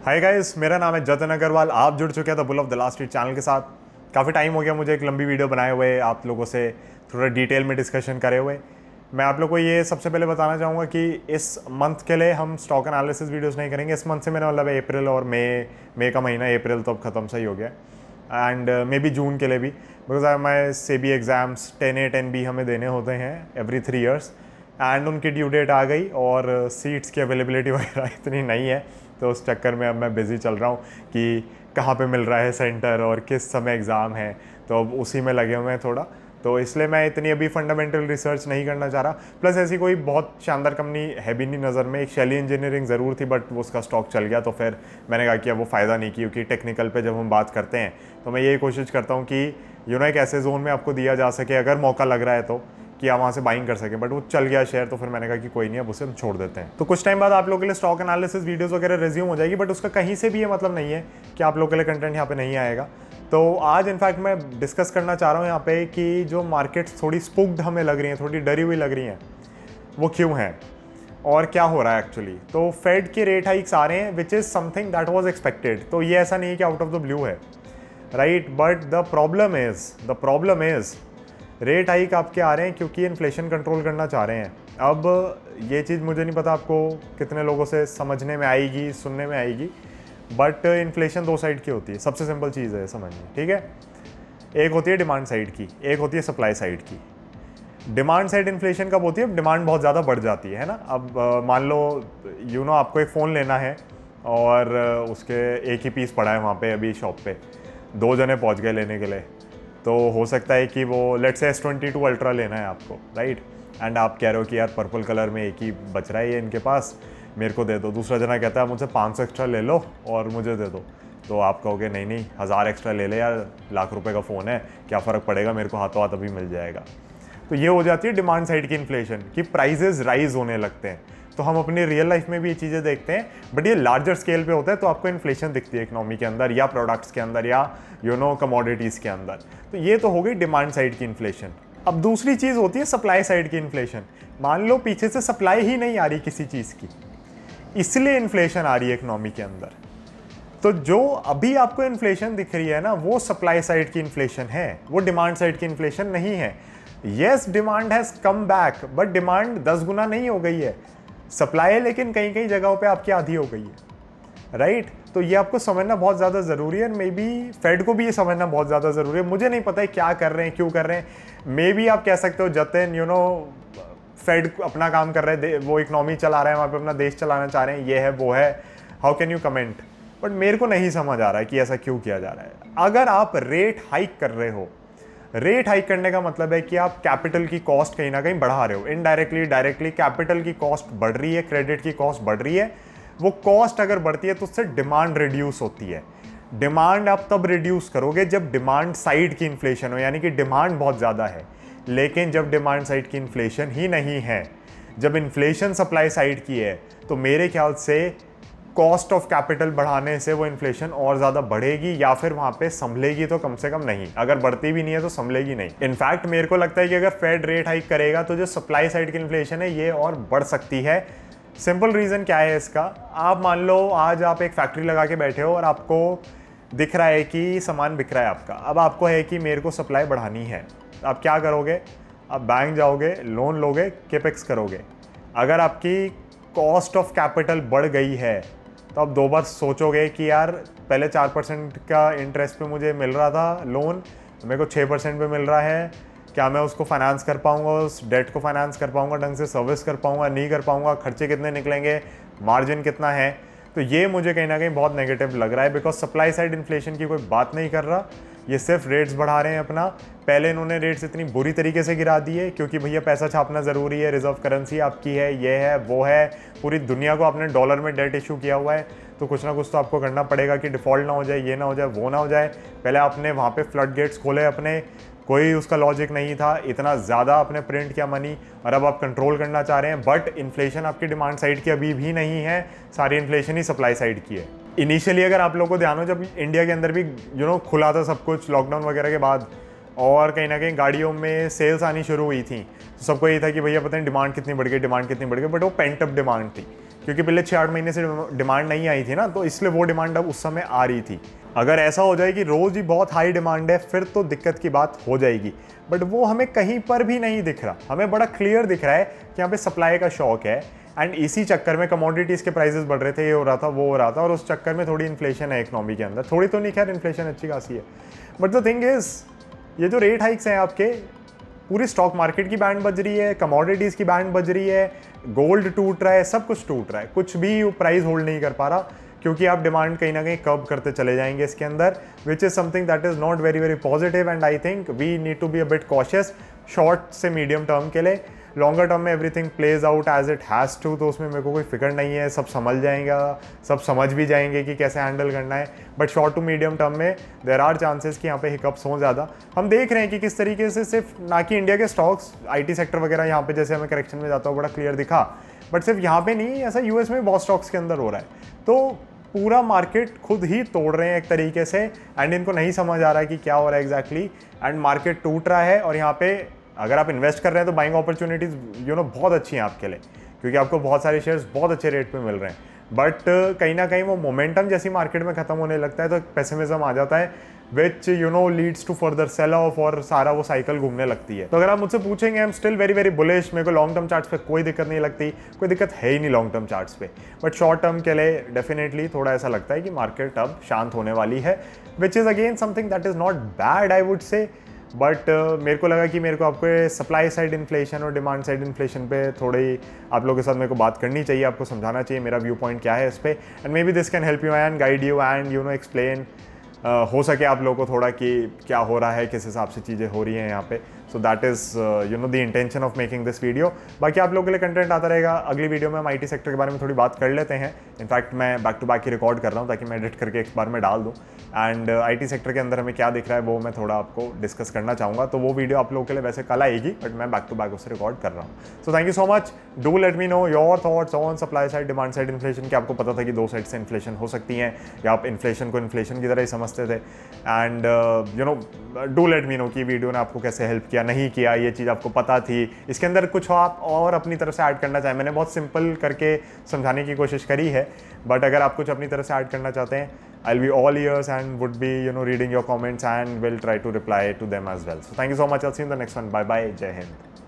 Hi guys, मेरा नाम है जतन अग्रवाल। आप जुड़ चुके हैं the bull of the last street channel के साथ। काफ़ी टाइम हो गया मुझे एक लंबी वीडियो बनाए हुए, आप लोगों से थोड़ा डिटेल में डिस्कशन करे हुए। मैं आप लोग को ये सबसे पहले बताना चाहूँगा कि इस मंथ के लिए हम स्टॉक एनालिसिस वीडियोस नहीं करेंगे। इस मंथ से मेरा मतलब है अप्रैल और मई का महीना। अप्रैल तो अब ख़त्म सा ही हो गया एंड मे बी जून के लिए भी, बिकॉज हमारे सेबी एग्ज़ाम्स 10A 10B हमें देने होते हैं एवरी 3 ईयर्स एंड उनकी ड्यू डेट आ गई और सीट्स की अवेलेबिलिटी वगैरह इतनी नहीं है, तो उस चक्कर में अब मैं बिज़ी चल रहा हूँ कि कहाँ पे मिल रहा है सेंटर और किस समय एग्ज़ाम है, तो अब उसी में लगे हुए हैं थोड़ा। तो इसलिए मैं इतनी अभी फंडामेंटल रिसर्च नहीं करना चाह रहा। प्लस ऐसी कोई बहुत शानदार कंपनी है भी नहीं नज़र में। एक शैली इंजीनियरिंग ज़रूर थी बट उसका स्टॉक चल गया, तो फिर मैंने कहा कि अब वो फ़ायदा नहीं, क्योंकि टेक्निकल पे जब हम बात करते हैं तो मैं यही कोशिश करता हूँ कि एक ऐसे जोन में आपको दिया जा सके अगर मौका लग रहा है तो, कि आप वहाँ से बाइंग कर सकें। बट वो चल गया शेयर, तो फिर मैंने कहा कि कोई नहीं, अब उसे हम छोड़ देते हैं। तो कुछ टाइम बाद आप लोगों के लिए स्टॉक एनालिसिस वीडियोस वगैरह रिज्यूम हो जाएगी, बट उसका कहीं से भी ये मतलब नहीं है कि आप लोगों के लिए कंटेंट यहाँ पे नहीं आएगा। तो आज इनफैक्ट मैं डिस्कस करना चाह रहा हूँ यहाँ पे कि जो मार्केट्स थोड़ी स्पूक्ड हमें लग रही हैं, थोड़ी डरी हुई लग रही हैं, वो क्यों हैं और क्या हो रहा है एक्चुअली। तो फेड के रेट हाइक्स आ रहे हैं विच is something that was expected. तो ये ऐसा नहीं है कि आउट ऑफ द ब्लू है, right. But the problem is rate hike आपके आ रहे हैं क्योंकि इन्फ्लेशन कंट्रोल करना चाह रहे हैं। अब ये चीज़ मुझे नहीं पता आपको कितने लोगों से समझने में आएगी, सुनने में आएगी, बट इन्फ्लेशन 2 साइड की होती है। सबसे सिंपल चीज़ है समझनी, ठीक है। एक होती है डिमांड साइड की, एक होती है सप्लाई साइड की। डिमांड साइड इन्फ्लेशन कब होती है? डिमांड बहुत ज़्यादा बढ़ जाती है ना। अब मान लो आपको एक फ़ोन लेना है और उसके एक ही पीस पड़ा है वहाँ पे अभी शॉप पे, 2 जने पहुँच गए लेने के लिए। तो हो सकता है कि वो लेट्स से S22 अल्ट्रा लेना है आपको, राइट। एंड आप कह रहे हो कि यार पर्पल कलर में एक ही बच रहा है ये इनके पास, मेरे को दे दो। दूसरा जना कहता है मुझे 500 एक्स्ट्रा ले लो और मुझे दे दो। तो आप कहोगे नहीं नहीं, 1000 एक्स्ट्रा ले ले यार, लाख रुपए का फ़ोन है, क्या फ़र्क पड़ेगा, मेरे को हाथों हाथ अभी मिल जाएगा। तो ये हो जाती है डिमांड साइड की इन्फ्लेशन, कि प्राइजेज राइज होने लगते हैं। तो हम अपनी रियल लाइफ में भी ये चीज़ें देखते हैं, बट ये लार्जर स्केल पे होता है, तो आपको इन्फ्लेशन दिखती है इकोनॉमी के अंदर या प्रोडक्ट्स के अंदर या कमोडिटीज़ के अंदर। तो ये तो हो गई डिमांड साइड की इन्फ्लेशन। अब दूसरी चीज़ होती है सप्लाई साइड की इन्फ्लेशन। मान लो पीछे से सप्लाई ही नहीं आ रही किसी चीज़ की, इसलिए इन्फ्लेशन आ रही है इकोनॉमी के अंदर। तो जो अभी आपको इन्फ्लेशन दिख रही है ना, वो सप्लाई साइड की इन्फ्लेशन है, वो डिमांड साइड की इन्फ्लेशन नहीं है। Yes, demand has come back, but demand 10 गुना नहीं हो गई है। सप्लाई है लेकिन कई कई जगहों पे आपकी आधी हो गई है, राइट। तो ये आपको समझना बहुत ज़्यादा ज़रूरी है। मे बी फेड को भी ये समझना बहुत ज़्यादा ज़रूरी है। मुझे नहीं पता है क्या कर रहे हैं, क्यों कर रहे हैं। मे बी आप कह सकते हो जतिन फेड अपना काम कर रहे हैं, वो इकनॉमी चला रहे हैं, वहाँ पे अपना देश चलाना चाह रहे हैं, ये है वो है, how can you comment. But मेरे को नहीं समझ आ रहा है कि ऐसा क्यों किया जा रहा है। अगर आप रेट हाइक कर रहे हो, रेट हाइक करने का मतलब है कि आप कैपिटल की कॉस्ट कहीं ना कहीं बढ़ा रहे हो। इनडायरेक्टली डायरेक्टली कैपिटल की कॉस्ट बढ़ रही है, क्रेडिट की कॉस्ट बढ़ रही है। वो कॉस्ट अगर बढ़ती है तो उससे डिमांड रिड्यूस होती है। डिमांड आप तब रिड्यूस करोगे जब डिमांड साइड की इन्फ्लेशन हो, यानी कि डिमांड बहुत ज़्यादा है लेकिन जब डिमांड साइड की इन्फ्लेशन ही नहीं है, जब इन्फ्लेशन सप्लाई साइड की है, तो मेरे ख्याल से कॉस्ट ऑफ कैपिटल बढ़ाने से वो इन्फ्लेशन और ज़्यादा बढ़ेगी या फिर वहाँ पे संभलेगी तो कम से कम नहीं। अगर बढ़ती भी नहीं है तो संभलेगी नहीं। इनफैक्ट मेरे को लगता है कि अगर फेड रेट हाइक करेगा तो जो सप्लाई साइड की इन्फ्लेशन है ये और बढ़ सकती है। सिंपल रीज़न क्या है इसका, आप मान लो आज आप एक फैक्ट्री लगा के बैठे हो और आपको दिख रहा है कि सामान बिक रहा है आपका। अब आपको है कि मेरे को सप्लाई बढ़ानी है, आप क्या करोगे? आप बैंक जाओगे, लोन लोगे, केपेक्स करोगे। अगर आपकी कॉस्ट ऑफ कैपिटल बढ़ गई है तो आप 2 बार सोचोगे कि यार पहले 4% का इंटरेस्ट पे मुझे मिल रहा था लोन, मेरे को 6% पे मिल रहा है, क्या मैं उसको फाइनेंस कर पाऊँगा, उस डेट को फाइनेंस कर पाऊँगा, ढंग से सर्विस कर पाऊँगा, नहीं कर पाऊँगा, खर्चे कितने निकलेंगे, मार्जिन कितना है। तो ये मुझे कहीं ना कहीं बहुत नेगेटिव लग रहा है, बिकॉज सप्लाई साइड इन्फ्लेशन की कोई बात नहीं कर रहा, ये सिर्फ रेट्स बढ़ा रहे हैं अपना। पहले इन्होंने रेट्स इतनी बुरी तरीके से गिरा दिए क्योंकि भैया पैसा छापना ज़रूरी है, रिजर्व करेंसी आपकी है, ये है वो है, पूरी दुनिया को आपने डॉलर में डेट इशू किया हुआ है, तो कुछ ना कुछ तो आपको करना पड़ेगा कि डिफ़ॉल्ट ना हो जाए, ये ना हो जाए, वो ना हो जाए। पहले आपने वहाँ पे फ्लड गेट्स खोले अपने, कोई उसका लॉजिक नहीं था, इतना ज़्यादा आपने प्रिंट किया मनी, और अब आप कंट्रोल करना चाह रहे हैं। बट इन्फ्लेशन आपकी डिमांड साइड की अभी भी नहीं है, सारी इन्फ्लेशन ही सप्लाई साइड की है। इनिशियली अगर आप लोगों को ध्यान हो, जब इंडिया के अंदर भी खुला था सब कुछ लॉकडाउन वगैरह के बाद, और कहीं ना कहीं गाड़ियों में सेल्स आनी शुरू हुई थी, तो सबको ये था कि भैया पता नहीं डिमांड कितनी बढ़ गई, बट वो पेंट अप डिमांड थी क्योंकि पिछले 6-8 महीने से डिमांड नहीं आई थी ना, तो इसलिए वो डिमांड अब उस समय आ रही थी। अगर ऐसा हो जाए कि रोज़ ही बहुत हाई डिमांड है, फिर तो दिक्कत की बात हो जाएगी। बट वो हमें कहीं पर भी नहीं दिख रहा, हमें बड़ा क्लियर दिख रहा है कि यहाँ पे सप्लाई का शॉक है। एंड इसी चक्कर में कमोडिटीज़ के प्राइसेस बढ़ रहे थे, ये हो रहा था, वो हो रहा था, और उस चक्कर में थोड़ी इन्फ्लेशन है इकोनॉमी के अंदर। थोड़ी तो नहीं, खैर इन्फ्लेशन अच्छी खासी है। बट द थिंग इज़, ये जो रेट हाइक्स हैं आपके, पूरी स्टॉक मार्केट की बैंड बज रही है, कमोडिटीज़ की बैंड बज रही है, गोल्ड टूट रहा है, सब कुछ टूट रहा है, कुछ भी प्राइस होल्ड नहीं कर पा रहा, क्योंकि आप डिमांड कहीं ना कहीं कब करते चले जाएंगे इसके अंदर, which is something that is not very very positive. And I think we need to be a bit cautious short से मीडियम टर्म के लिए। लॉन्गर टर्म में everything plays out as it has to, तो उसमें मेरे को कोई फिक्र नहीं है, सब समझ जाएगा, सब समझ भी जाएंगे कि कैसे हैंडल करना है। But short to medium term में देर आर चांसेस कि यहाँ पे हिकअप्स हों ज़्यादा। हम देख रहे हैं कि किस तरीके से सिर्फ ना कि इंडिया के स्टॉक्स, IT सेक्टर वगैरह यहाँ पे जैसे हमें करेक्शन में जाता हो बड़ा क्लियर दिखा, बट सिर्फ यहाँ पे नहीं, ऐसा US में बहुत स्टॉक्स के अंदर हो रहा है। तो पूरा मार्केट खुद ही तोड़ रहे हैं एक तरीके से, एंड इनको नहीं समझ आ रहा है कि क्या हो रहा है एग्जैक्टली। एंड मार्केट टूट रहा है, और यहाँ पे अगर आप इन्वेस्ट कर रहे हैं तो बाइंग अपॉर्चुनिटीज़ बहुत अच्छी हैं आपके लिए, क्योंकि आपको बहुत सारे शेयर्स बहुत अच्छे रेट पे मिल रहे हैं। बट कहीं ना कहीं वो मोमेंटम जैसी मार्केट में ख़त्म होने लगता है तो पेसिमिज्म आ जाता है, which leads to further sell off, और सारा वो साइकिल घूमने लगती है। तो अगर आप मुझसे पूछेंगे, I am still very very bullish. मेरे को लॉन्ग टर्म चार्ट्स पे कोई दिक्कत नहीं लगती, कोई दिक्कत है ही नहीं लॉन्ग टर्म चार्ट्स पे। बट शॉर्ट टर्म के लिए डेफिनेटली थोड़ा ऐसा लगता है कि मार्केट अब शांत होने वाली है, which is again something that is not bad I would say. But मेरे को लगा कि मेरे को आपको सप्लाई साइड इन्फ्लेशन और डिमांड साइड इन्फ्लेशन पे थोड़ी आप लोगों के साथ मेरे को बात करनी चाहिए, आपको समझाना चाहिए मेरा व्यू पॉइंट क्या है इस पर। And may be this can help you and guide you and explain हो सके आप लोगों को थोड़ा कि क्या हो रहा है, किस हिसाब से चीज़ें हो रही हैं यहाँ पे। So that is the intention of making this video. बाकी आप लोगों के लिए कंटेंट आता रहेगा। अगली वीडियो में हम IT सेक्टर के बारे में थोड़ी बात कर लेते हैं। इनफैक्ट मैं बैक टू बैक ही रिकॉर्ड कर रहा हूँ ताकि मैं एडिट करके एक बार में डाल दूँ। एंड IT सेक्टर के अंदर हमें क्या दिख रहा है वो मैं थोड़ा आपको डिस्कस करना चाहूँगा। तो वो वीडियो आप लोगों के लिए वैसे कल आएगी, बट मैं बैक टू बैक उसे रिकॉर्ड कर रहा हूँ। So thank you so much. Do let me know your thoughts on supply side, demand side inflation. क्या आपको पता था कि दो साइड से इन्फ्लेशन हो सकती हैं, या आप इन्फ्लेशन को इन्फ्लेशन की तरह ही समझते थे? And do let me know कि वीडियो ने आपको कैसे हेल्प किया, नहीं किया, ये चीज़ आपको पता थी, इसके अंदर कुछ आप और अपनी तरफ से ऐड करना चाहें। मैंने बहुत सिंपल करके समझाने की कोशिश करी है, बट अगर आप कुछ अपनी तरफ से ऐड करना चाहते हैं, I'll be all ears and would be reading your comments and will try to reply to them as well. So thank you so much. I'll see you in the next one. Bye bye. Jai Hind.